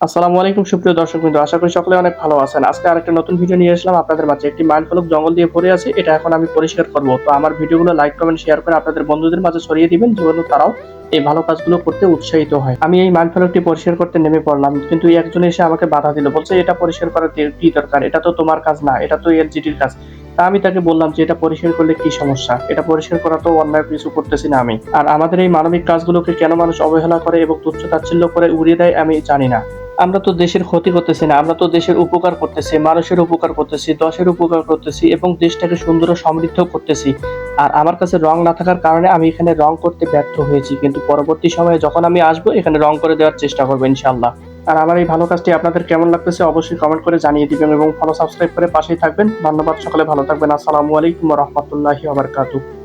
আসসালামু আলাইকুম সুপ্রিয় দর্শকবৃন্দ। আশা করি সকলে অনেক ভালো আছেন। আজকে আরেকটা নতুন ভিডিও নিয়ে আসলাম আপনাদের মাঝে। একটি মাইলফলক জঙ্গল দিয়ে ভরে আছে। এটা এখন আমি পরিষ্কার করব। তো আমার ভিডিওগুলো লাইক, কমেন্ট, শেয়ার করে আপনাদের বন্ধুদের মাঝে ছড়িয়ে দিবেন যেন তারাও এই ভালো কাজগুলো করতে উৎসাহিত হয়। আমি এই মাইলফলকটি পরিষ্কার করতে নেমে পড়লাম। কিন্তু একজন এসে আমাকে বাধা দিল। বলছে, "এটা পরিষ্কার করার কি দরকার? এটা তো তোমার কাজ না। এটা তো এলজিডির কাজ।" তা আমি তাকে বললাম যে, "এটা পরিষ্কার করলে কি সমস্যা? এটা পরিষ্কার করা তো অন্যায় কিছু করতেছি না আমি। আর আমাদের এই মানবিক কাজগুলোকে কেন মানুষ অবহেলা করে এবং তুচ্ছ-তাচ্ছিল্য করে উড়িয়ে দেয় আমি জানি না। আমরা তো দেশের ক্ষতি করতেছি না, আমরা তো দেশের উপকার করতেছি, মানুষের উপকার করতেছি, দশের উপকার করতেছি এবং দেশটাকে সুন্দর ও সমৃদ্ধ করতেছি। আর আমার কাছে রং না থাকার কারণে আমি এখানে রং করতে ব্যর্থ হয়েছি। কিন্তু পরবর্তী সময়ে যখন আমি আসবো এখানে রং করে দেওয়ার চেষ্টা করব ইনশাআল্লাহ। আর আমার এই ভালো কাজটি আপনাদের কেমন লাগতেছে অবশ্যই কমেন্ট করে জানিয়ে দিবেন এবং ফলো সাবস্ক্রাইব করে পাশেই থাকবেন। ধন্যবাদ। সকলে ভালো থাকবেন। আসসালামু আলাইকুম ওয়া রাহমাতুল্লাহি ওয়া বারাকাতুহু।